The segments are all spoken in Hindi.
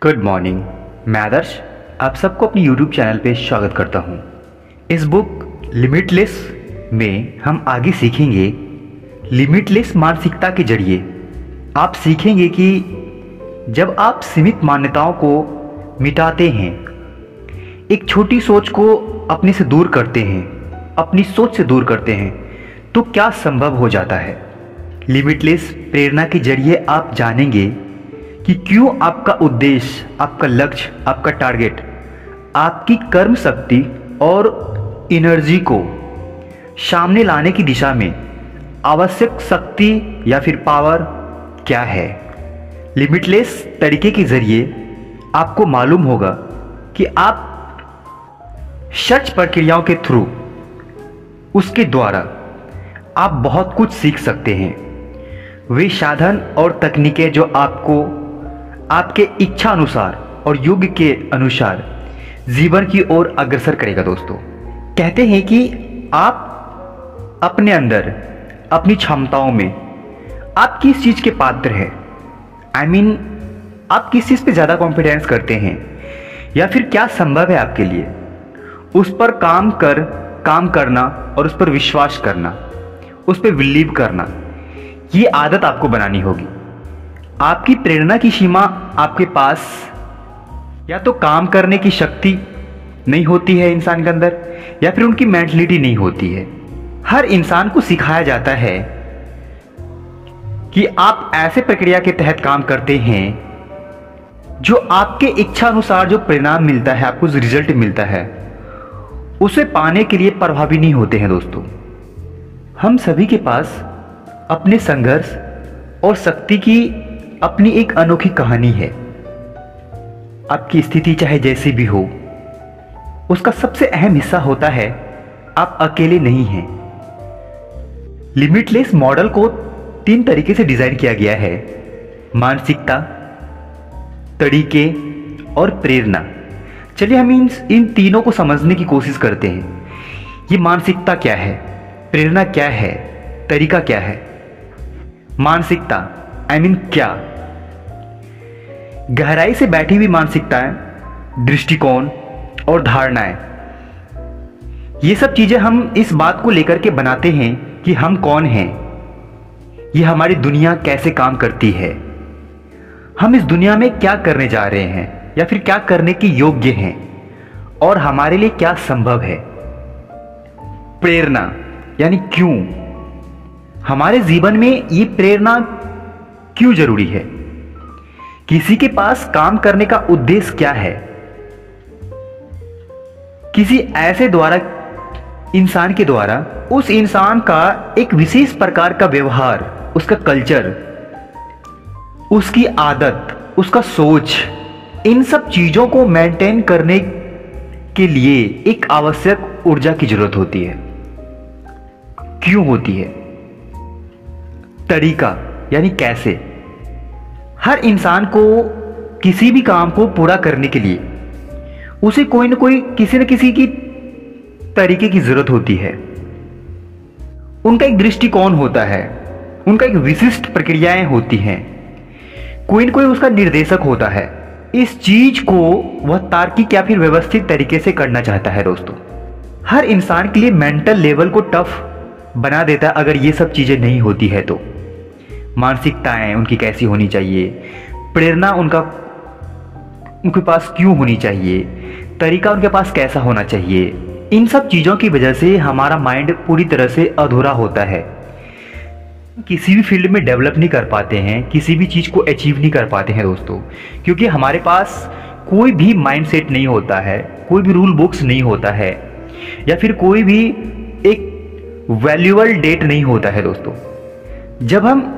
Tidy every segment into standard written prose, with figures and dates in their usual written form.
Good morning. मैं आदर्श आप सबको अपनी यूट्यूब चैनल पे स्वागत करता हूँ। इस बुक लिमिटलेस में हम आगे सीखेंगे लिमिटलेस मानसिकता के जरिए आप सीखेंगे कि जब आप सीमित मान्यताओं को मिटाते हैं, एक छोटी सोच को अपने से दूर करते हैं, अपनी सोच से दूर करते हैं, तो क्या संभव हो जाता है। लिमिटलेस प्रेरणा के जरिए आप जानेंगे कि क्यों आपका उद्देश्य, आपका लक्ष्य, आपका टारगेट, आपकी कर्म शक्ति और एनर्जी को सामने लाने की दिशा में आवश्यक शक्ति या फिर पावर क्या है। लिमिटलेस तरीके के जरिए आपको मालूम होगा कि आप सच प्रक्रियाओं के थ्रू, उसके द्वारा आप बहुत कुछ सीख सकते हैं। वे साधन और तकनीकें जो आपको आपके इच्छा अनुसार और युग के अनुसार जीवन की ओर अग्रसर करेगा। दोस्तों, कहते हैं कि आप अपने अंदर, अपनी क्षमताओं में आप किस चीज के पात्र हैं। आप किस चीज पे ज्यादा कॉन्फिडेंस करते हैं या फिर क्या संभव है आपके लिए, उस पर काम करना और उस पर विश्वास करना, उस पर बिलीव करना, ये आदत आपको बनानी होगी। आपकी प्रेरणा की सीमा आपके पास या तो काम करने की शक्ति नहीं होती है इंसान के अंदर, या फिर उनकी मेंटलिटी नहीं होती है। हर इंसान को सिखाया जाता है कि आप ऐसे प्रक्रिया के तहत काम करते हैं जो आपके इच्छा अनुसार जो परिणाम मिलता है, आपको जो रिजल्ट मिलता है, उसे पाने के लिए प्रभावी नहीं होते हैं। दोस्तों, हम सभी के पास अपने संघर्ष और शक्ति की अपनी एक अनोखी कहानी है। आपकी स्थिति चाहे जैसी भी हो, उसका सबसे अहम हिस्सा होता है आप अकेले नहीं हैं। लिमिटलेस मॉडल को 3 तरीके से डिजाइन किया गया है: मानसिकता, तरीके और प्रेरणा। चलिए हम इन तीनों को समझने की कोशिश करते हैं। ये मानसिकता क्या है, प्रेरणा क्या है, तरीका क्या है। मानसिकता क्या? गहराई से बैठी हुई मानसिकताएं, दृष्टिकोण और धारणाएं, ये सब चीजें हम इस बात को लेकर के बनाते हैं कि हम कौन हैं, ये हमारी दुनिया कैसे काम करती है, हम इस दुनिया में क्या करने जा रहे हैं या फिर क्या करने के योग्य हैं और हमारे लिए क्या संभव है। प्रेरणा यानी क्यों, हमारे जीवन में ये प्रेरणा क्यों जरूरी है। किसी के पास काम करने का उद्देश्य क्या है। किसी ऐसे इंसान के द्वारा उस इंसान का एक विशेष प्रकार का व्यवहार, उसका कल्चर, उसकी आदत, उसका सोच, इन सब चीजों को मेंटेन करने के लिए एक आवश्यक ऊर्जा की जरूरत होती है। क्यों होती है। तरीका यानी कैसे। हर इंसान को किसी भी काम को पूरा करने के लिए उसे कोई ना कोई, किसी न किसी की तरीके की जरूरत होती है। उनका एक दृष्टिकोण होता है, उनका एक विशिष्ट प्रक्रियाएं होती हैं, कोई न कोई उसका निर्देशक होता है। इस चीज को वह तार्किक या फिर व्यवस्थित तरीके से करना चाहता है। दोस्तों, हर इंसान के लिए मेंटल लेवल को टफ बना देता है अगर ये सब चीजें नहीं होती है तो। मानसिकताएं उनकी कैसी होनी चाहिए, प्रेरणा उनके पास क्यों होनी चाहिए, तरीका उनके पास कैसा होना चाहिए, इन सब चीज़ों की वजह से हमारा माइंड पूरी तरह से अधूरा होता है। किसी भी फील्ड में डेवलप नहीं कर पाते हैं, किसी भी चीज़ को अचीव नहीं कर पाते हैं दोस्तों, क्योंकि हमारे पास कोई भी माइंडसेट नहीं होता है, कोई भी रूल बुक्स नहीं होता है, या फिर कोई भी एक वैल्यूएबल डेट नहीं होता है। दोस्तों, जब हम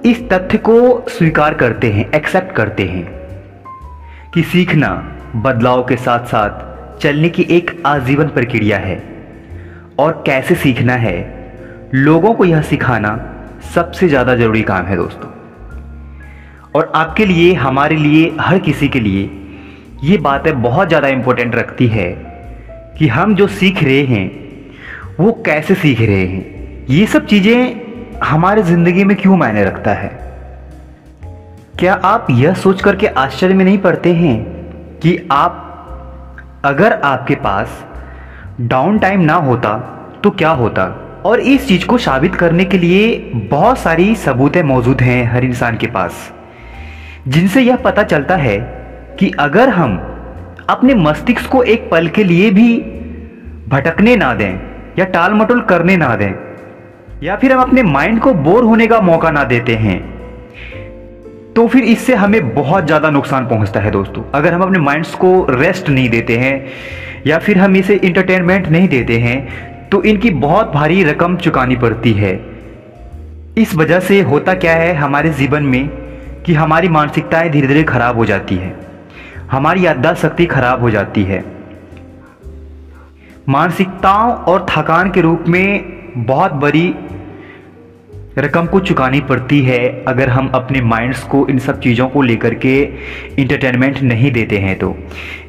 इस तथ्य को स्वीकार करते हैं, एक्सेप्ट करते हैं कि सीखना बदलाव के साथ साथ चलने की एक आजीवन प्रक्रिया है और कैसे सीखना है, लोगों को यह सिखाना सबसे ज़्यादा जरूरी काम है। दोस्तों, और आपके लिए, हमारे लिए, हर किसी के लिए ये बातें बहुत ज़्यादा इंपॉर्टेंट रखती है कि हम जो सीख रहे हैं वो कैसे सीख रहे हैं। ये सब चीज़ें हमारे ज़िंदगी में क्यों मायने रखता है। क्या आप यह सोच करके आश्चर्य में नहीं पड़ते हैं कि अगर आपके पास डाउन टाइम ना होता तो क्या होता? और इस चीज को साबित करने के लिए बहुत सारी सबूतें मौजूद हैं हर इंसान के पास, जिनसे यह पता चलता है कि अगर हम अपने मस्तिष्क को एक पल के लिए भी भटकने ना दें या टाल मटोल करने ना दें, या फिर हम अपने माइंड को बोर होने का मौका ना देते हैं, तो फिर इससे हमें बहुत ज़्यादा नुकसान पहुंचता है दोस्तों। अगर हम अपने माइंड्स को रेस्ट नहीं देते हैं या फिर हम इसे इंटरटेनमेंट नहीं देते हैं, तो इनकी बहुत भारी रकम चुकानी पड़ती है। इस वजह से होता क्या है हमारे जीवन में कि हमारी मानसिकताएं धीरे धीरे खराब हो जाती है, हमारी याददाश्त शक्ति खराब हो जाती है। मानसिकताओं और थकान के रूप में बहुत बड़ी रकम को चुकानी पड़ती है अगर हम अपने माइंड्स को इन सब चीज़ों को लेकर के इंटरटेनमेंट नहीं देते हैं। तो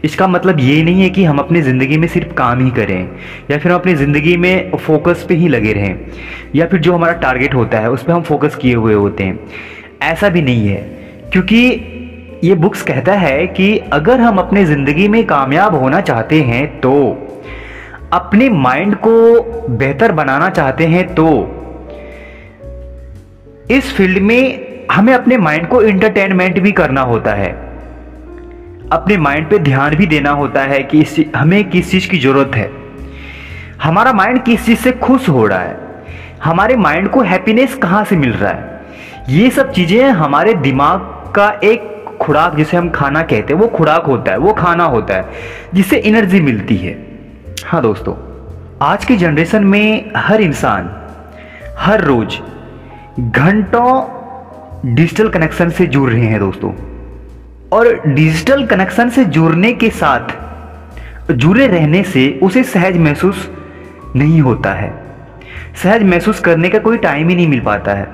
इसका मतलब ये नहीं है कि हम अपनी ज़िंदगी में सिर्फ काम ही करें या फिर हम अपनी ज़िंदगी में फोकस पे ही लगे रहें या फिर जो हमारा टारगेट होता है उस पर हम फोकस किए हुए होते हैं। ऐसा भी नहीं है, क्योंकि ये बुक्स कहता है कि अगर हम अपने ज़िंदगी में कामयाब होना चाहते हैं, तो अपने माइंड को बेहतर बनाना चाहते हैं, तो इस फील्ड में हमें अपने माइंड को एंटरटेनमेंट भी करना होता है, अपने माइंड पे ध्यान भी देना होता है कि हमें किस चीज़ की ज़रूरत है, हमारा माइंड किस चीज़ से खुश हो रहा है, हमारे माइंड को हैप्पीनेस कहाँ से मिल रहा है। ये सब चीज़ें हमारे दिमाग का एक खुराक, जिसे हम खाना कहते हैं, वो खुराक होता है, वो खाना होता है जिससे एनर्जी मिलती है। हाँ दोस्तों, आज की जनरेशन में हर इंसान हर रोज घंटों डिजिटल कनेक्शन से जुड़ रहे हैं दोस्तों, और डिजिटल कनेक्शन से जुड़ने के साथ जुड़े रहने से उसे सहज महसूस नहीं होता है। सहज महसूस करने का कोई टाइम ही नहीं मिल पाता है।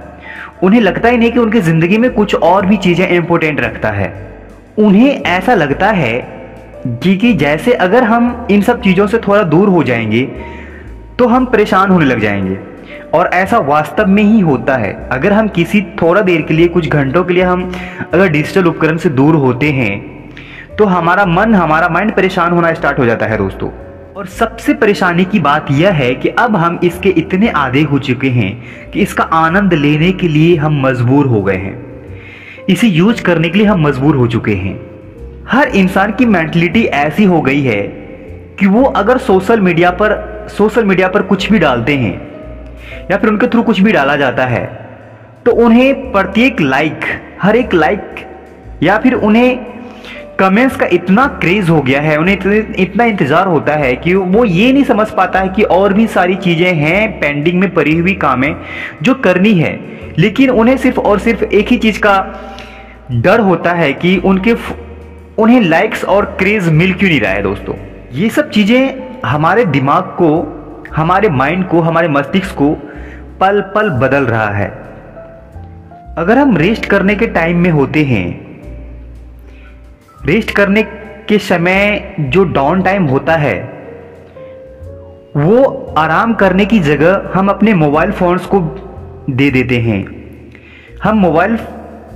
उन्हें लगता ही नहीं कि उनकी ज़िंदगी में कुछ और भी चीज़ें इंपॉर्टेंट रखता है। उन्हें ऐसा लगता है कि जैसे अगर हम इन सब चीज़ों से थोड़ा दूर हो जाएंगे तो हम परेशान होने लग जाएंगे, और ऐसा वास्तव में ही होता है। अगर हम किसी थोड़ा देर के लिए, कुछ घंटों के लिए हम अगर डिजिटल उपकरण से दूर होते हैं तो हमारा मन, हमारा माइंड परेशान होना स्टार्ट हो जाता है दोस्तों। और सबसे परेशानी की बात यह है कि अब हम इसके इतने आदी हो चुके हैं कि इसका आनंद लेने के लिए हम मजबूर हो गए हैं, इसे यूज करने के लिए हम मजबूर हो चुके हैं। हर इंसान की मेंटलिटी ऐसी हो गई है कि वो अगर सोशल मीडिया पर कुछ भी डालते हैं या फिर उनके थ्रू कुछ भी डाला जाता है, तो उन्हें प्रत्येक लाइक, हर एक लाइक या फिर उन्हें कमेंट्स का इतना क्रेज हो गया है, उन्हें इतना इंतजार होता है कि वो ये नहीं समझ पाता है कि और भी सारी चीजें हैं पेंडिंग में पड़ी हुई कामें जो करनी है, लेकिन उन्हें सिर्फ और सिर्फ एक ही चीज का डर होता है कि उन्हें लाइक्स और क्रेज मिल क्यों नहीं रहा है दोस्तों। ये सब चीजें हमारे दिमाग को, हमारे माइंड को, हमारे मस्तिष्क को पल पल बदल रहा है। अगर हम रेस्ट करने के टाइम में होते हैं, रेस्ट करने के समय जो डाउन टाइम होता है, वो आराम करने की जगह हम अपने मोबाइल फोन्स को दे देते हैं। हम मोबाइल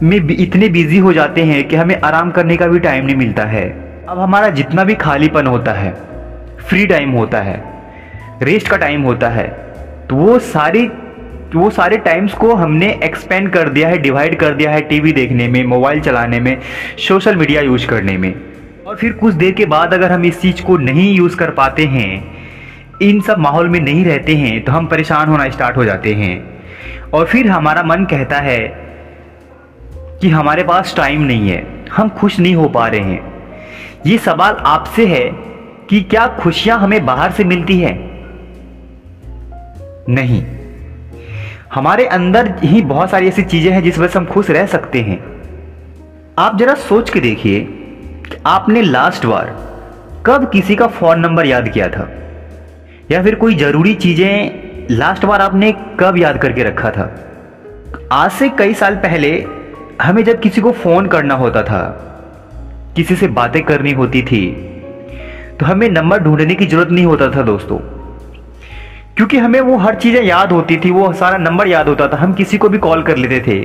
में इतने बिजी हो जाते हैं कि हमें आराम करने का भी टाइम नहीं मिलता है। अब हमारा जितना भी खालीपन होता है, फ्री टाइम होता है, रेस्ट का टाइम होता है, तो वो सारे टाइम्स को हमने एक्सपेंड कर दिया है, डिवाइड कर दिया है टीवी देखने में, मोबाइल चलाने में, सोशल मीडिया यूज करने में। और फिर कुछ देर के बाद अगर हम इस चीज़ को नहीं यूज़ कर पाते हैं, इन सब माहौल में नहीं रहते हैं, तो हम परेशान होना स्टार्ट हो जाते हैं। और फिर हमारा मन कहता है कि हमारे पास टाइम नहीं है, हम खुश नहीं हो पा रहे हैं। ये सवाल आपसे है कि क्या खुशियां हमें बाहर से मिलती है? नहीं, हमारे अंदर ही बहुत सारी ऐसी चीजें हैं जिस वजह से हम खुश रह सकते हैं। आप जरा सोच के देखिए कि आपने लास्ट बार कब किसी का फोन नंबर याद किया था, या फिर कोई जरूरी चीजें लास्ट बार आपने कब याद करके रखा था। आज से कई साल पहले हमें जब किसी को फोन करना होता था, किसी से बातें करनी होती थी, तो हमें नंबर ढूंढने की जरूरत नहीं होता था दोस्तों, क्योंकि हमें वो हर चीजें याद होती थी, वो सारा नंबर याद होता था, हम किसी को भी कॉल कर लेते थे।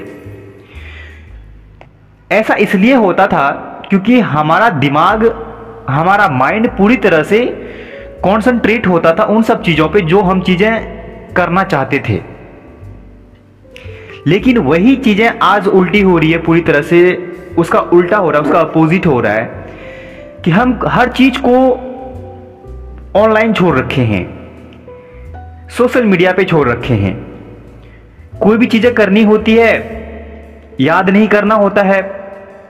ऐसा इसलिए होता था क्योंकि हमारा दिमाग, हमारा माइंड पूरी तरह से कॉन्सेंट्रेट होता था उन सब चीज़ों पे जो हम चीज़ें करना चाहते थे। लेकिन वही चीज़ें आज उल्टी हो रही है, पूरी तरह से उसका उल्टा हो रहा है, उसका अपोजिट हो रहा है कि हम हर चीज़ को ऑनलाइन छोड़ रखे हैं, सोशल मीडिया पे छोड़ रखे हैं। कोई भी चीज़ें करनी होती है, याद नहीं करना होता है,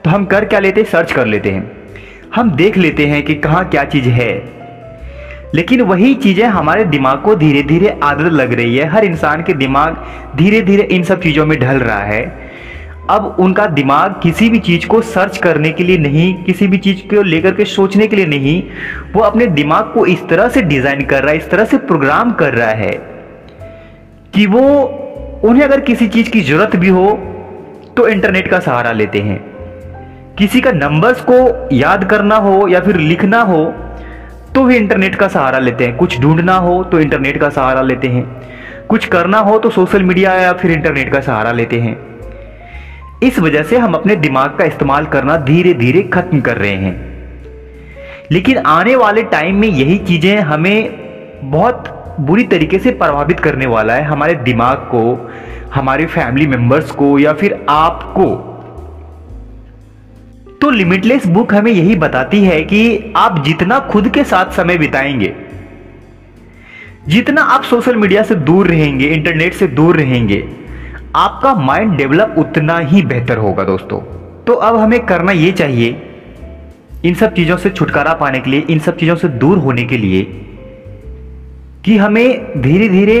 तो हम कर क्या लेते हैं, सर्च कर लेते हैं, हम देख लेते हैं कि कहाँ क्या चीज़ है। लेकिन वही चीज़ें हमारे दिमाग को धीरे धीरे आदत लग रही है। हर इंसान के दिमाग धीरे धीरे इन सब चीज़ों में ढल रहा है। अब उनका दिमाग किसी भी चीज़ को सर्च करने के लिए नहीं, किसी भी चीज़ को लेकर के सोचने के लिए नहीं, वो अपने दिमाग को इस तरह से डिज़ाइन कर रहा है, इस तरह से प्रोग्राम कर रहा है कि वो, उन्हें अगर किसी चीज़ की ज़रूरत भी हो तो इंटरनेट का सहारा लेते हैं। किसी का नंबर्स को याद करना हो या फिर लिखना हो तो भी इंटरनेट का सहारा लेते हैं। कुछ ढूंढना हो तो इंटरनेट का सहारा लेते हैं। कुछ करना हो तो सोशल मीडिया या फिर इंटरनेट का सहारा लेते हैं। इस वजह से हम अपने दिमाग का इस्तेमाल करना धीरे धीरे खत्म कर रहे हैं। लेकिन आने वाले टाइम में यही चीज़ें हमें बहुत बुरी तरीके से प्रभावित करने वाला है, हमारे दिमाग को, हमारे फैमिली मेंबर्स को या फिर आपको। तो लिमिटलेस बुक हमें यही बताती है कि आप जितना खुद के साथ समय बिताएंगे, जितना आप सोशल मीडिया से दूर रहेंगे, इंटरनेट से दूर रहेंगे, आपका माइंड डेवलप उतना ही बेहतर होगा दोस्तों। तो अब हमें करना ये चाहिए, इन सब चीज़ों से छुटकारा पाने के लिए, इन सब चीज़ों से दूर होने के लिए, कि हमें धीरे धीरे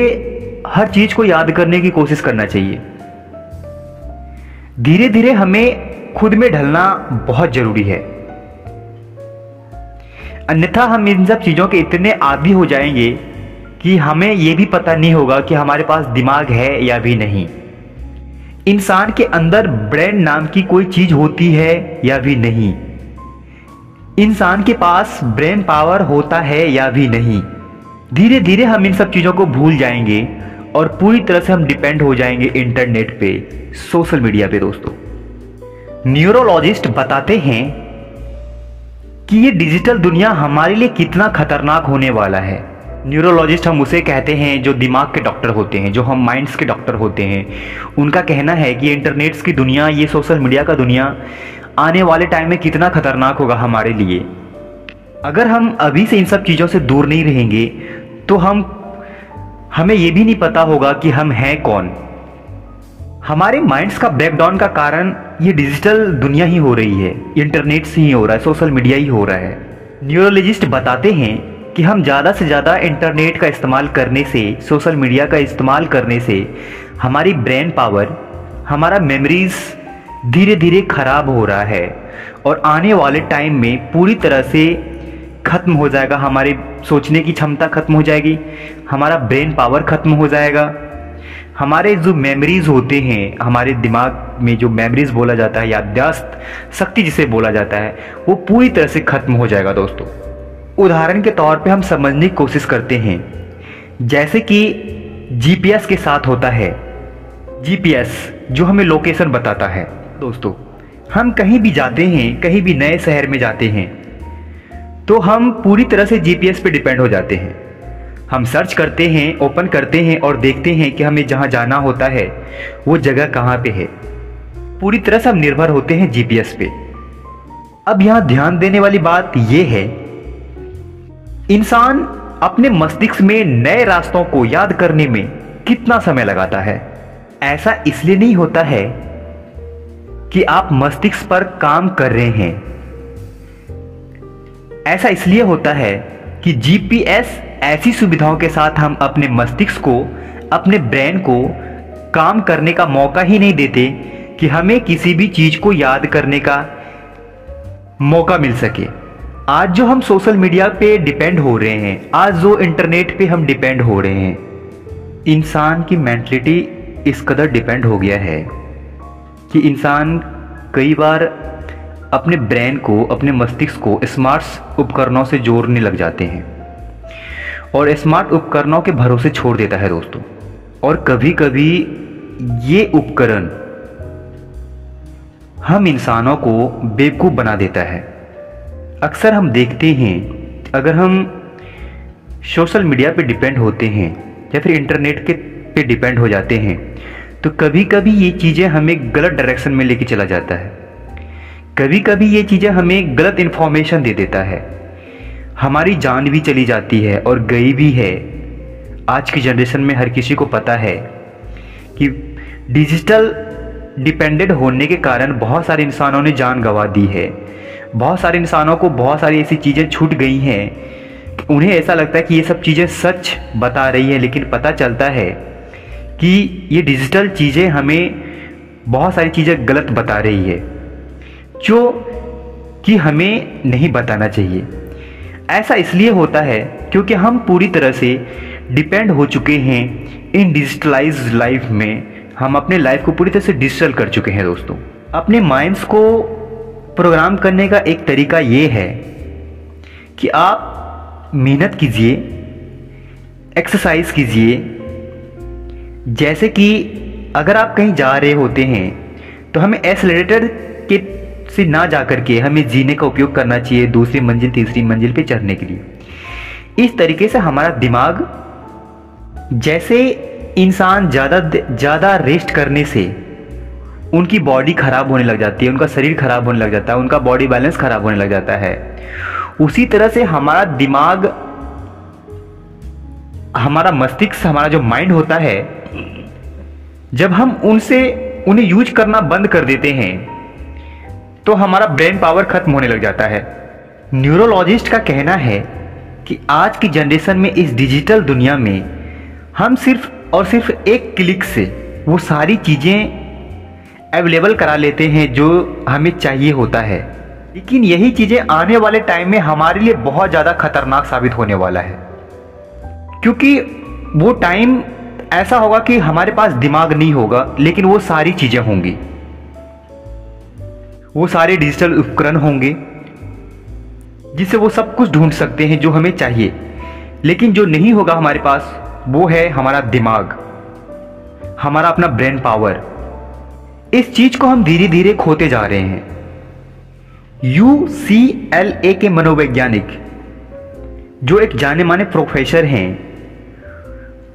हर चीज़ को याद करने की कोशिश करना चाहिए। धीरे धीरे हमें खुद में ढलना बहुत जरूरी है, अन्यथा हम इन सब चीज़ों के इतने आदी हो जाएंगे कि हमें यह भी पता नहीं होगा कि हमारे पास दिमाग है या भी नहीं। इंसान के अंदर ब्रेन नाम की कोई चीज होती है या भी नहीं, इंसान के पास ब्रेन पावर होता है या भी नहीं। धीरे धीरे हम इन सब चीजों को भूल जाएंगे और पूरी तरह से हम डिपेंड हो जाएंगे इंटरनेट पे, सोशल मीडिया पे दोस्तों। न्यूरोलॉजिस्ट बताते हैं कि ये डिजिटल दुनिया हमारे लिए कितना खतरनाक होने वाला है। न्यूरोलॉजिस्ट हम उसे कहते हैं जो दिमाग के डॉक्टर होते हैं, जो हम माइंड्स के डॉक्टर होते हैं। उनका कहना है कि इंटरनेट्स की दुनिया, ये सोशल मीडिया का दुनिया आने वाले टाइम में कितना खतरनाक होगा हमारे लिए। अगर हम अभी से इन सब चीज़ों से दूर नहीं रहेंगे तो हमें ये भी नहीं पता होगा कि हम हैं कौन। हमारे माइंड्स का ब्रेकडाउन का कारण ये डिजिटल दुनिया ही हो रही है, इंटरनेट से ही हो रहा है, सोशल मीडिया ही हो रहा है। न्यूरोलॉजिस्ट बताते हैं कि हम ज़्यादा से ज़्यादा इंटरनेट का इस्तेमाल करने से, सोशल मीडिया का इस्तेमाल करने से हमारी ब्रेन पावर, हमारा मेमोरीज धीरे धीरे खराब हो रहा है और आने वाले टाइम में पूरी तरह से ख़त्म हो जाएगा। हमारी सोचने की क्षमता ख़त्म हो जाएगी, हमारा ब्रेन पावर ख़त्म हो जाएगा। हमारे जो मेमोरीज होते हैं, हमारे दिमाग में जो मेमोरीज बोला जाता है, याददाश्त शक्ति जिसे बोला जाता है, वो पूरी तरह से ख़त्म हो जाएगा दोस्तों। उदाहरण के तौर पे हम समझने की कोशिश करते हैं, जैसे कि जीपीएस के साथ होता है। जीपीएस जो हमें लोकेशन बताता है दोस्तों। हम कहीं भी जाते हैं, कहीं भी नए शहर में जाते हैं, तो हम पूरी तरह से जीपीएस पे डिपेंड हो जाते हैं। हम सर्च करते हैं, ओपन करते हैं और देखते हैं कि हमें जहाँ जाना होता है वो जगह कहाँ पे है। पूरी तरह से हम निर्भर होते हैं जीपीएस पे। अब यहाँ ध्यान देने वाली बात ये है, इंसान अपने मस्तिष्क में नए रास्तों को याद करने में कितना समय लगाता है। ऐसा इसलिए नहीं होता है कि आप मस्तिष्क पर काम कर रहे हैं, ऐसा इसलिए होता है कि जीपीएस ऐसी सुविधाओं के साथ हम अपने मस्तिष्क को, अपने ब्रेन को काम करने का मौका ही नहीं देते कि हमें किसी भी चीज को याद करने का मौका मिल सके। आज जो हम सोशल मीडिया पे डिपेंड हो रहे हैं, आज जो इंटरनेट पे हम डिपेंड हो रहे हैं, इंसान की मेंटलिटी इस कदर डिपेंड हो गया है कि इंसान कई बार अपने ब्रेन को, अपने मस्तिष्क को स्मार्ट उपकरणों से जोड़ने लग जाते हैं और स्मार्ट उपकरणों के भरोसे छोड़ देता है दोस्तों। और कभी कभी ये उपकरण हम इंसानों को बेवकूफ़ बना देता है। अक्सर हम देखते हैं, अगर हम सोशल मीडिया पे डिपेंड होते हैं या फिर इंटरनेट के पे डिपेंड हो जाते हैं, तो कभी कभी ये चीज़ें हमें गलत डायरेक्शन में लेके चला जाता है। कभी कभी ये चीज़ें हमें गलत इन्फॉर्मेशन दे देता है, हमारी जान भी चली जाती है और गई भी है। आज की जनरेशन में हर किसी को पता है कि डिजिटल डिपेंडेंट होने के कारण बहुत सारे इंसानों ने जान गंवा दी है। बहुत सारे इंसानों को बहुत सारी ऐसी चीज़ें छूट गई हैं कि उन्हें ऐसा लगता है कि ये सब चीज़ें सच बता रही है, लेकिन पता चलता है कि ये डिजिटल चीज़ें हमें बहुत सारी चीज़ें गलत बता रही है, जो कि हमें नहीं बताना चाहिए। ऐसा इसलिए होता है क्योंकि हम पूरी तरह से डिपेंड हो चुके हैं इन डिजिटलाइज्ड लाइफ में। हम अपने लाइफ को पूरी तरह से डिजिटल कर चुके हैं दोस्तों। अपने माइंड्स को प्रोग्राम करने का एक तरीका ये है कि आप मेहनत कीजिए, एक्सरसाइज कीजिए। जैसे कि अगर आप कहीं जा रहे होते हैं तो हमें एक्सेलरेटर के से ना जा करके हमें जीने का उपयोग करना चाहिए दूसरी मंजिल तीसरी मंजिल पे चढ़ने के लिए। इस तरीके से हमारा दिमाग, जैसे इंसान ज़्यादा रेस्ट करने से उनकी बॉडी ख़राब होने लग जाती है, उनका शरीर ख़राब होने लग जाता है, उनका बॉडी बैलेंस ख़राब होने लग जाता है, उसी तरह से हमारा दिमाग, हमारा मस्तिष्क, हमारा जो माइंड होता है, जब हम उन्हें यूज करना बंद कर देते हैं तो हमारा ब्रेन पावर खत्म होने लग जाता है। न्यूरोलॉजिस्ट का कहना है कि आज की जनरेशन में, इस डिजिटल दुनिया में, हम सिर्फ और सिर्फ एक क्लिक से वो सारी चीज़ें अवेलेबल करा लेते हैं जो हमें चाहिए होता है। लेकिन यही चीज़ें आने वाले टाइम में हमारे लिए बहुत ज़्यादा खतरनाक साबित होने वाला है, क्योंकि वो टाइम ऐसा होगा कि हमारे पास दिमाग नहीं होगा, लेकिन वो सारी चीज़ें होंगी, वो सारे डिजिटल उपकरण होंगे जिससे वो सब कुछ ढूंढ सकते हैं जो हमें चाहिए। लेकिन जो नहीं होगा हमारे पास, वो है हमारा दिमाग, हमारा अपना ब्रेन पावर। इस चीज को हम धीरे धीरे खोते जा रहे हैं। UCLA के मनोवैज्ञानिक, जो एक जाने माने प्रोफेसर हैं,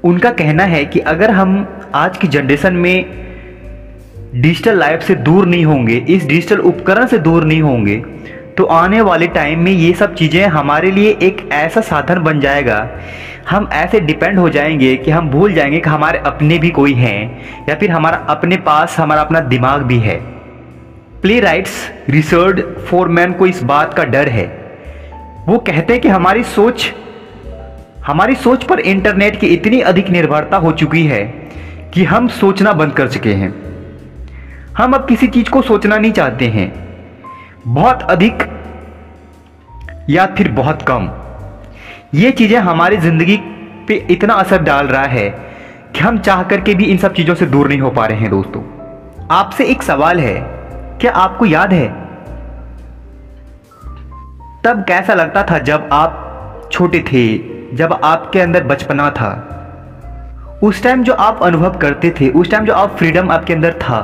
उनका कहना है कि अगर हम आज की जनरेशन में डिजिटल लाइफ से दूर नहीं होंगे, इस डिजिटल उपकरण से दूर नहीं होंगे, तो आने वाले टाइम में ये सब चीज़ें हमारे लिए एक ऐसा साधन बन जाएगा, हम ऐसे डिपेंड हो जाएंगे कि हम भूल जाएंगे कि हमारे अपने भी कोई हैं, या फिर हमारा अपने पास हमारा अपना दिमाग भी है। प्ले राइट्स रिचर्ड फोरमैन को इस बात का डर है। वो कहते हैं कि हमारी सोच पर इंटरनेट की इतनी अधिक निर्भरता हो चुकी है कि हम सोचना बंद कर चुके हैं। हम अब किसी चीज को सोचना नहीं चाहते हैं, बहुत अधिक या फिर बहुत कम। ये चीजें हमारी जिंदगी पे इतना असर डाल रहा है कि हम चाह करके भी इन सब चीजों से दूर नहीं हो पा रहे हैं। दोस्तों, आपसे एक सवाल है, क्या आपको याद है तब कैसा लगता था जब आप छोटे थे, जब आपके अंदर बचपना था? उस टाइम जो आप अनुभव करते थे, उस टाइम जो आप फ्रीडम आपके अंदर था,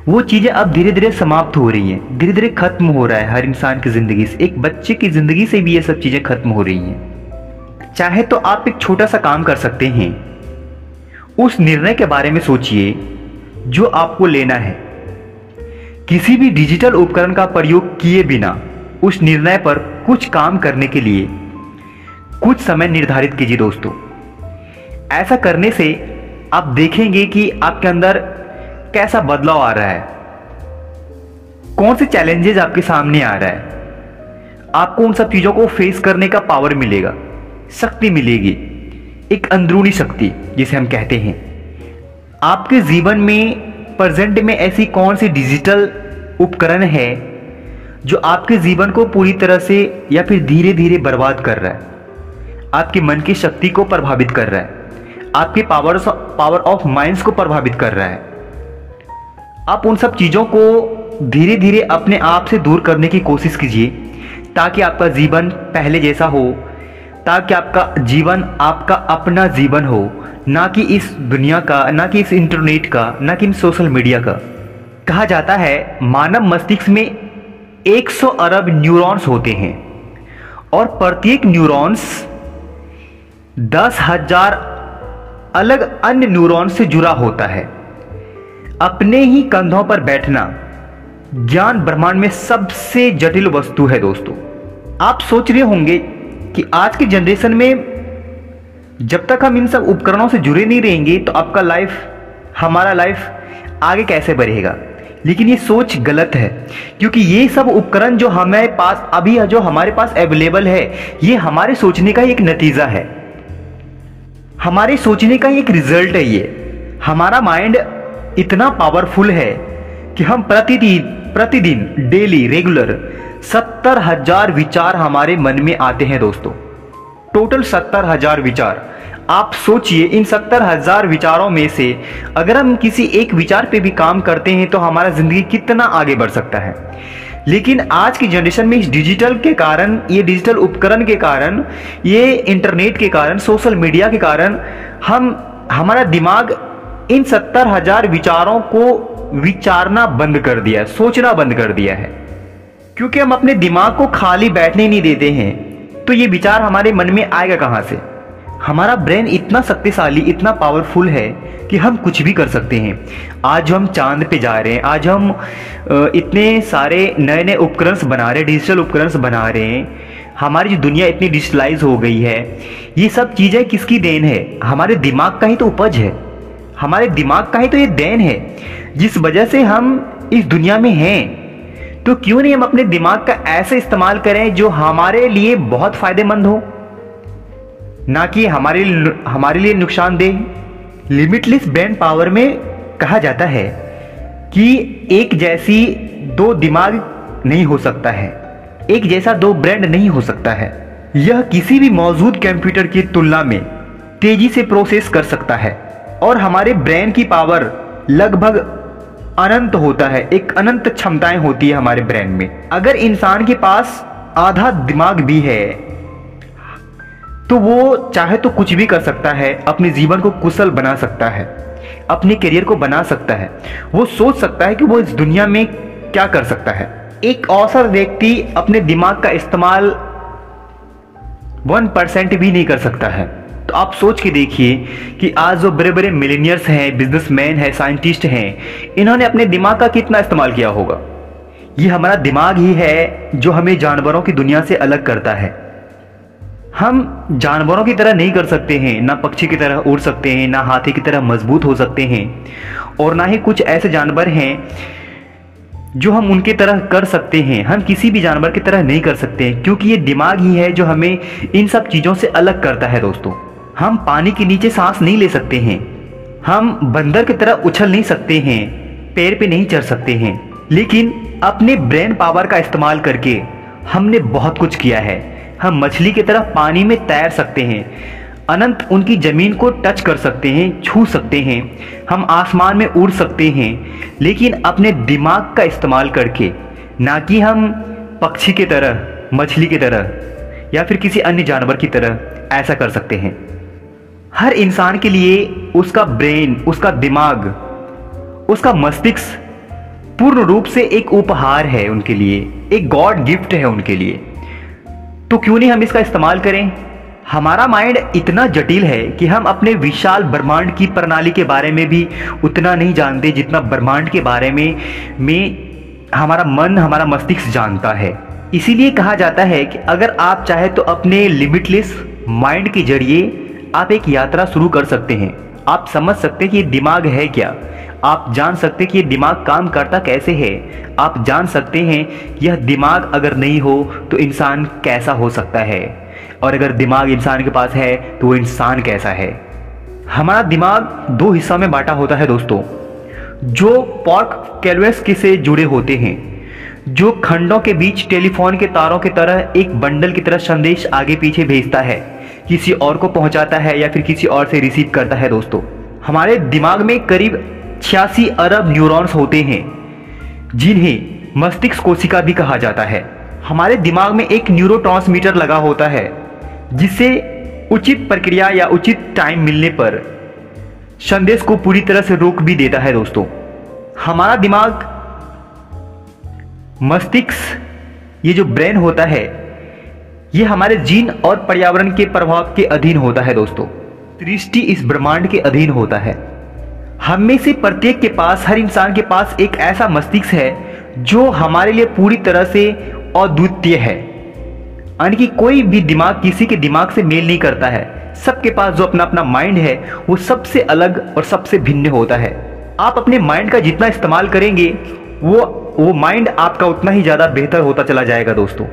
वो चीज़ें अब धीरे धीरे समाप्त हो रही हैं, धीरे धीरे खत्म हो रहा है हर इंसान की ज़िंदगी से। एक बच्चे की ज़िंदगी से भी ये सब चीज़ें खत्म हो रही हैं। चाहे तो आप एक छोटा सा काम कर सकते हैं, उस निर्णय के बारे में सोचिए जो आपको लेना है। किसी भी डिजिटल उपकरण का प्रयोग किए बिना उस निर्णय पर कुछ काम करने के लिए कुछ समय निर्धारित कीजिए। दोस्तों, ऐसा करने से आप देखेंगे कि आपके अंदर कैसा बदलाव आ रहा है, कौन से चैलेंजेस आपके सामने आ रहा है। आपको उन सब चीजों को फेस करने का पावर मिलेगा, शक्ति मिलेगी, एक अंदरूनी शक्ति जिसे हम कहते हैं। आपके जीवन में प्रेजेंट में ऐसी कौन सी डिजिटल उपकरण है जो आपके जीवन को पूरी तरह से या फिर धीरे धीरे बर्बाद कर रहा है, आपके मन की शक्ति को प्रभावित कर रहा है, आपके पावर ऑफ माइंड्स को प्रभावित कर रहा है। आप उन सब चीज़ों को धीरे धीरे अपने आप से दूर करने की कोशिश कीजिए, ताकि आपका जीवन पहले जैसा हो, ताकि आपका जीवन आपका अपना जीवन हो, ना कि इस दुनिया का, ना कि इस इंटरनेट का, ना कि सोशल मीडिया का। कहा जाता है मानव मस्तिष्क में 100 अरब न्यूरॉन्स होते हैं और प्रत्येक न्यूरॉन्स 10,000 अलग अन्य न्यूरॉन से जुड़ा होता है। अपने ही कंधों पर बैठना ज्ञान ब्रह्मांड में सबसे जटिल वस्तु है दोस्तों। आप सोच रहे होंगे कि आज की जनरेशन में जब तक हम इन सब उपकरणों से जुड़े नहीं रहेंगे तो आपका लाइफ, हमारा लाइफ आगे कैसे बढ़ेगा। लेकिन ये सोच गलत है, क्योंकि ये सब उपकरण जो हमारे पास अभी जो हमारे पास अवेलेबल है, ये हमारे सोचने का एक नतीजा है, हमारे सोचने का एक रिजल्ट है। ये हमारा माइंड इतना पावरफुल है कि हम प्रतिदिन डेली रेगुलर 70,000 विचार हमारे मन में आते हैं दोस्तों। टोटल 70,000 विचार। आप सोचिए इन 70,000 विचारों में से अगर हम किसी एक विचार पे भी काम करते हैं तो हमारा जिंदगी कितना आगे बढ़ सकता है। लेकिन आज की जनरेशन में इस डिजिटल के कारण, ये डिजिटल उपकरण के कारण, ये इंटरनेट के कारण, सोशल मीडिया के कारण हमारा दिमाग इन 70,000 विचारों को विचारना बंद कर दिया है, सोचना बंद कर दिया है। क्योंकि हम अपने दिमाग को खाली बैठने नहीं देते हैं तो ये विचार हमारे मन में आएगा कहां से। हमारा ब्रेन इतना शक्तिशाली, इतना पावरफुल है कि हम कुछ भी कर सकते हैं। आज हम चांद पे जा रहे हैं, आज हम इतने सारे नए नए उपकरण बना रहे हैं, डिजिटल उपकरण बना रहे हैं। हमारी जो दुनिया इतनी डिजिटलाइज हो गई है, ये सब चीज़ें किसकी देन है? हमारे दिमाग का ही तो उपज है, हमारे दिमाग का ही तो ये देन है जिस वजह से हम इस दुनिया में हैं। तो क्यों नहीं हम अपने दिमाग का ऐसे इस्तेमाल करें जो हमारे लिए बहुत फायदेमंद हो, ना कि हमारे लिए नुकसानदेह। लिमिटलेस ब्रेन पावर में कहा जाता है कि एक जैसी दो दिमाग नहीं हो सकता है, एक जैसा दो ब्रेन नहीं हो सकता है। यह किसी भी मौजूद कंप्यूटर की तुलना में तेजी से प्रोसेस कर सकता है और हमारे ब्रेन की पावर लगभग अनंत होता है, एक अनंत क्षमताएं होती है हमारे ब्रेन में। अगर इंसान के पास आधा दिमाग भी है तो वो चाहे तो कुछ भी कर सकता है, अपने जीवन को कुशल बना सकता है, अपने करियर को बना सकता है। वो सोच सकता है कि वो इस दुनिया में क्या कर सकता है। एक औसत व्यक्ति अपने दिमाग का इस्तेमाल 1% भी नहीं कर सकता है। तो आप सोच के देखिए कि आज जो बड़े बड़े मिलेनियर्स हैं, बिजनेसमैन हैं, साइंटिस्ट हैं, इन्होंने अपने दिमाग का कितना इस्तेमाल किया होगा। ये हमारा दिमाग ही है जो हमें जानवरों की दुनिया से अलग करता है। हम जानवरों की तरह नहीं कर सकते हैं, ना पक्षी की तरह उड़ सकते हैं, ना हाथी की तरह मजबूत हो सकते हैं, और ना ही कुछ ऐसे जानवर हैं जो हम उनके तरह कर सकते हैं। हम किसी भी जानवर की तरह नहीं कर सकते हैं, क्योंकि ये दिमाग ही है जो हमें इन सब चीज़ों से अलग करता है दोस्तों। हम पानी के नीचे सांस नहीं ले सकते हैं, हम बंदर की तरह उछल नहीं सकते हैं, पैर पे नहीं चढ़ सकते हैं, लेकिन अपने ब्रेन पावर का इस्तेमाल करके हमने बहुत कुछ किया है। हम मछली की तरह पानी में तैर सकते हैं, अनंत उनकी जमीन को टच कर सकते हैं, छू सकते हैं, हम आसमान में उड़ सकते हैं, लेकिन अपने दिमाग का इस्तेमाल करके, ना कि हम पक्षी की तरह, मछली की तरह या फिर किसी अन्य जानवर की तरह ऐसा कर सकते हैं। हर इंसान के लिए उसका ब्रेन, उसका दिमाग, उसका मस्तिष्क पूर्ण रूप से एक उपहार है उनके लिए, एक गॉड गिफ्ट है उनके लिए। तो क्यों नहीं हम इसका इस्तेमाल करें। हमारा माइंड इतना जटिल है कि हम अपने विशाल ब्रह्मांड की प्रणाली के बारे में भी उतना नहीं जानते जितना ब्रह्मांड के बारे में हमारा मन, हमारा मस्तिष्क जानता है। इसीलिए कहा जाता है कि अगर आप चाहे तो अपने लिमिटलेस माइंड के जरिए आप एक यात्रा शुरू कर सकते हैं। आप समझ सकते हैं कि ये दिमाग है क्या, आप जान सकते हैं कि ये दिमाग काम करता कैसे है, आप जान सकते हैं यह दिमाग अगर नहीं हो तो इंसान कैसा हो सकता है, और अगर दिमाग इंसान के पास है तो वो इंसान कैसा है। हमारा दिमाग दो हिस्सों में बांटा होता है दोस्तों, जो पॉर्क कैलवेस से जुड़े होते हैं, जो खंडों के बीच टेलीफोन के तारों की तरह एक बंडल की तरह संदेश आगे पीछे भेजता है, किसी और को पहुंचाता है या फिर किसी और से रिसीव करता है। दोस्तों हमारे दिमाग में करीब 86 अरब न्यूरॉन्स होते हैं, जिन्हें मस्तिष्क कोशिका भी कहा जाता है। हमारे दिमाग में एक न्यूरोट्रांसमीटर लगा होता है, जिससे उचित प्रक्रिया या उचित टाइम मिलने पर संदेश को पूरी तरह से रोक भी देता है। दोस्तों हमारा दिमाग मस्तिष्क, ये जो ब्रेन होता है, ये हमारे जीन और पर्यावरण के प्रभाव के अधीन होता है दोस्तों। सृष्टि इस ब्रह्मांड के अधीन होता है। हम में से प्रत्येक के पास, हर इंसान के पास एक ऐसा मस्तिष्क है जो हमारे लिए पूरी तरह से अद्वितीय है, यानी कि कोई भी दिमाग किसी के दिमाग से मेल नहीं करता है। सबके पास जो अपना अपना माइंड है वो सबसे अलग और सबसे भिन्न होता है। आप अपने माइंड का जितना इस्तेमाल करेंगे वो माइंड आपका उतना ही ज़्यादा बेहतर होता चला जाएगा दोस्तों।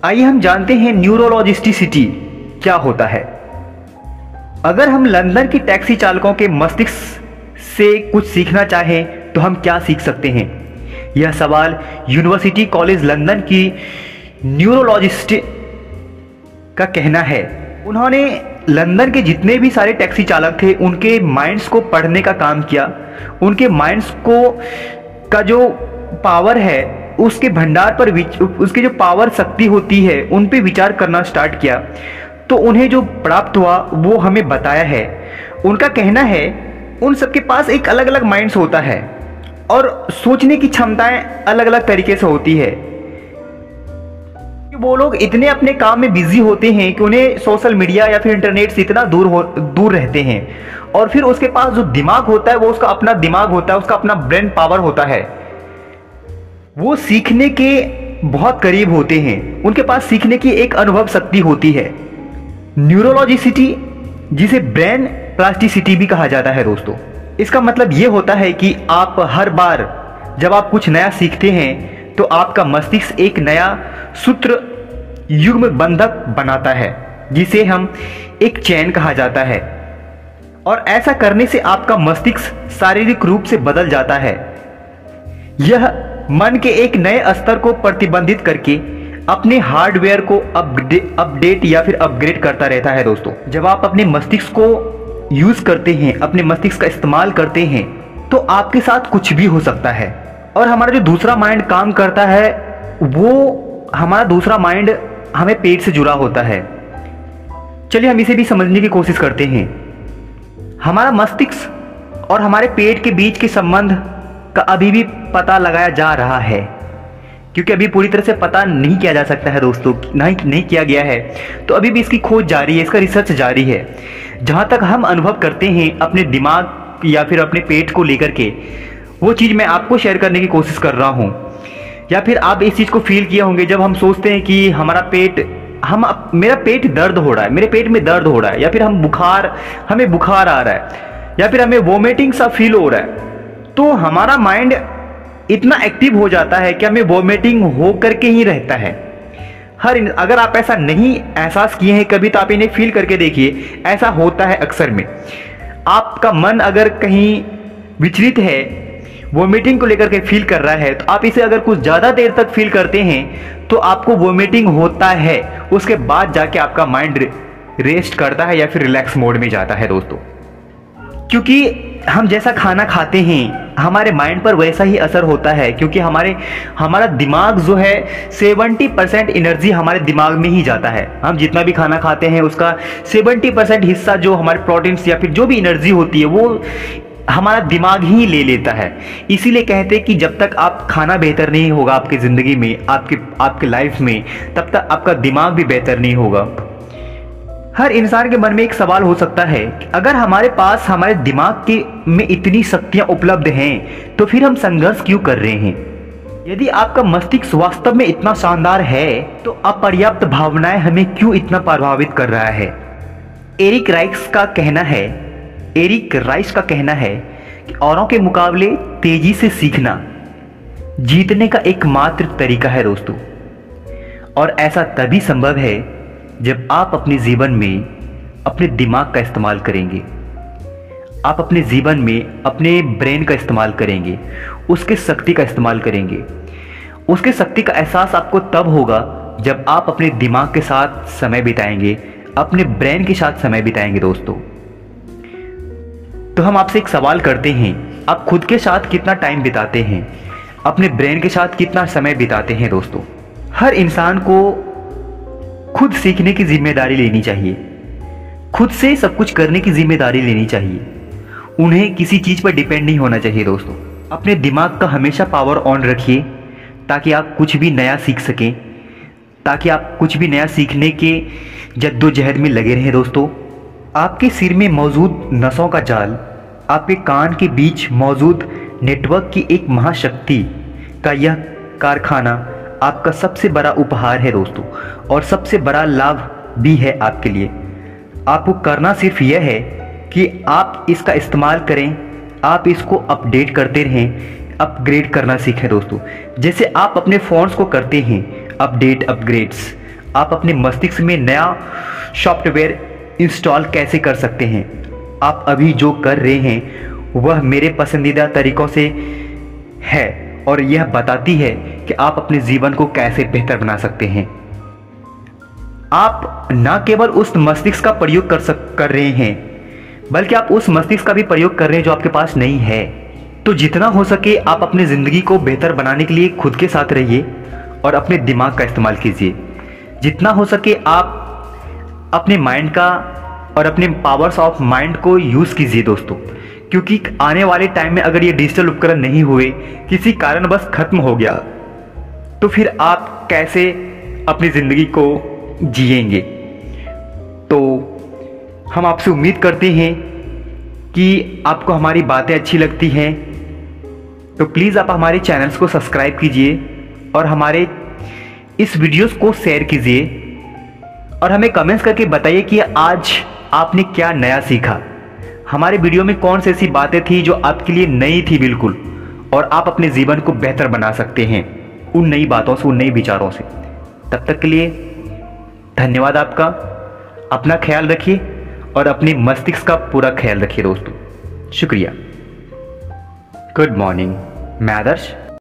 आइए हम जानते हैं न्यूरोलॉजिस्टिसिटी क्या होता है। अगर हम लंदन के टैक्सी चालकों के मस्तिष्क से कुछ सीखना चाहें तो हम क्या सीख सकते हैं? यह सवाल यूनिवर्सिटी कॉलेज लंदन की न्यूरोलॉजिस्ट का कहना है। उन्होंने लंदन के जितने भी सारे टैक्सी चालक थे उनके माइंड्स को पढ़ने का काम किया। उनके माइंड्स को का जो पावर है उसके भंडार पर उसके जो पावर शक्ति होती है उन पे विचार करना स्टार्ट किया, तो उन्हें जो प्राप्त हुआ वो हमें बताया है। उनका कहना है उन सबके पास एक अलग अलग माइंड्स होता है और सोचने की क्षमताएं अलग अलग तरीके से होती है। वो लोग इतने अपने काम में बिजी होते हैं कि उन्हें सोशल मीडिया या फिर इंटरनेट से इतना दूर रहते हैं, और फिर उसके पास जो दिमाग होता है वो उसका अपना दिमाग होता है, उसका अपना ब्रेन पावर होता है। वो सीखने के बहुत करीब होते हैं, उनके पास सीखने की एक अनुभव शक्ति होती है। न्यूरोलॉजिसिटी, जिसे ब्रेन प्लास्टिसिटी भी कहा जाता है दोस्तों, इसका मतलब ये होता है कि आप हर बार जब आप कुछ नया सीखते हैं तो आपका मस्तिष्क एक नया सूत्र युग्म बंधक बनाता है जिसे हम एक चैन कहा जाता है, और ऐसा करने से आपका मस्तिष्क शारीरिक रूप से बदल जाता है। यह मन के एक नए स्तर को प्रतिबंधित करके अपने हार्डवेयर को अपडेट या फिर अपग्रेड करता रहता है दोस्तों। जब आप अपने मस्तिष्क को यूज करते हैं, अपने मस्तिष्क का इस्तेमाल करते हैं, तो आपके साथ कुछ भी हो सकता है। और हमारा जो दूसरा माइंड काम करता है वो हमारा दूसरा माइंड हमें पेट से जुड़ा होता है। चलिए हम इसे भी समझने की कोशिश करते हैं। हमारा मस्तिष्क और हमारे पेट के बीच के संबंध का अभी भी पता लगाया जा रहा है, क्योंकि अभी पूरी तरह से पता नहीं किया जा सकता है दोस्तों, नहीं किया गया है, तो अभी भी इसकी खोज जारी है, इसका रिसर्च जारी है। जहाँ तक हम अनुभव करते हैं अपने दिमाग या फिर अपने पेट को लेकर के, वो चीज़ मैं आपको शेयर करने की कोशिश कर रहा हूँ। या फिर आप इस चीज़ को फील किए होंगे जब हम सोचते हैं कि हमारा पेट, मेरा पेट दर्द हो रहा है, मेरे पेट में दर्द हो रहा है, या फिर हमें बुखार आ रहा है, या फिर हमें वोमिटिंग सा फील हो रहा है, तो हमारा माइंड इतना एक्टिव हो जाता है कि हमें वोमिटिंग हो करके ही रहता है। अगर आप ऐसा नहीं एहसास किए हैं कभी तो आप इन्हें फील करके देखिए, ऐसा होता है अक्सर में। आपका मन अगर कहीं विचलित है, वोमिटिंग को लेकर के फील कर रहा है, तो आप इसे अगर कुछ ज़्यादा देर तक फील करते हैं तो आपको वोमिटिंग होता है। उसके बाद जाके आपका माइंड रेस्ट करता है या फिर रिलैक्स मोड में जाता है दोस्तों। क्योंकि हम जैसा खाना खाते हैं हमारे माइंड पर वैसा ही असर होता है, क्योंकि हमारा दिमाग जो है 70% एनर्जी हमारे दिमाग में ही जाता है। हम जितना भी खाना खाते हैं उसका 70% हिस्सा जो हमारे प्रोटीन्स या फिर जो भी एनर्जी होती है वो हमारा दिमाग ही ले लेता है। इसीलिए कहते हैं कि जब तक आप खाना बेहतर नहीं होगा आपकी ज़िंदगी में, आपके लाइफ में, तब तक आपका दिमाग भी बेहतर नहीं होगा। हर इंसान के मन में एक सवाल हो सकता है कि अगर हमारे पास हमारे दिमाग में इतनी शक्तियां उपलब्ध हैं तो फिर हम संघर्ष क्यों कर रहे हैं? यदि आपका मस्तिष्क वास्तव में इतना शानदार है तो अपर्याप्त भावनाएं हमें क्यों इतना प्रभावित कर रहा है? एरिक राइस का कहना है कि औरों के मुकाबले तेजी से सीखना जीतने का एकमात्र तरीका है दोस्तों, और ऐसा तभी संभव है जब आप अपने जीवन में अपने दिमाग का इस्तेमाल करेंगे, आप अपने जीवन में अपने ब्रेन का इस्तेमाल करेंगे, उसके शक्ति का इस्तेमाल करेंगे। उसके शक्ति का एहसास आपको तब होगा जब आप अपने दिमाग के साथ समय बिताएंगे, अपने ब्रेन के साथ समय बिताएंगे दोस्तों। तो हम आपसे एक सवाल करते हैं, आप खुद के साथ कितना टाइम बिताते हैं? अपने ब्रेन के साथ कितना समय बिताते हैं दोस्तों? हर इंसान को खुद सीखने की जिम्मेदारी लेनी चाहिए, खुद से सब कुछ करने की जिम्मेदारी लेनी चाहिए। उन्हें किसी चीज़ पर डिपेंड नहीं होना चाहिए दोस्तों। अपने दिमाग का हमेशा पावर ऑन रखिए ताकि आप कुछ भी नया सीख सकें, ताकि आप कुछ भी नया सीखने के जद्दोजहद में लगे रहें दोस्तों। आपके सिर में मौजूद नसों का जाल, आपके कान के बीच मौजूद नेटवर्क की एक महाशक्ति का यह कारखाना आपका सबसे बड़ा उपहार है दोस्तों, और सबसे बड़ा लाभ भी है आपके लिए। आपको करना सिर्फ यह है कि आप इसका इस्तेमाल करें, आप इसको अपडेट करते रहें, अपग्रेड करना सीखें दोस्तों। जैसे आप अपने फ़ोन्स को करते हैं अपडेट, अपग्रेड्स, आप अपने मस्तिष्क में नया सॉफ्टवेयर इंस्टॉल कैसे कर सकते हैं। आप अभी जो कर रहे हैं वह मेरे पसंदीदा तरीक़ों से है और यह बताती है कि आप अपने जीवन को कैसे बेहतर बना सकते हैं। आप न केवल उस मस्तिष्क का प्रयोग कर रहे हैं, बल्कि आप उस मस्तिष्क का भी प्रयोग कर रहे हैं जो आपके पास नहीं है। तो जितना हो सके आप अपनी ज़िंदगी को बेहतर बनाने के लिए खुद के साथ रहिए और अपने दिमाग का इस्तेमाल कीजिए। जितना हो सके आप अपने माइंड का और अपने पावर्स ऑफ माइंड को यूज़ कीजिए दोस्तों, क्योंकि आने वाले टाइम में अगर ये डिजिटल उपकरण नहीं हुए, किसी कारण बस खत्म हो गया, तो फिर आप कैसे अपनी ज़िंदगी को जिएंगे। तो हम आपसे उम्मीद करते हैं कि आपको हमारी बातें अच्छी लगती हैं, तो प्लीज़ आप हमारे चैनल्स को सब्सक्राइब कीजिए और हमारे इस वीडियोस को शेयर कीजिए और हमें कमेंट्स करके बताइए कि आज आपने क्या नया सीखा। हमारे वीडियो में कौन सी ऐसी बातें थी जो आपके लिए नई थी बिल्कुल, और आप अपने जीवन को बेहतर बना सकते हैं उन नई बातों से, उन नई विचारों से। तब तक के लिए धन्यवाद आपका। अपना ख्याल रखिए और अपने मस्तिष्क का पूरा ख्याल रखिए दोस्तों। शुक्रिया। Good morning. मैं आदर्श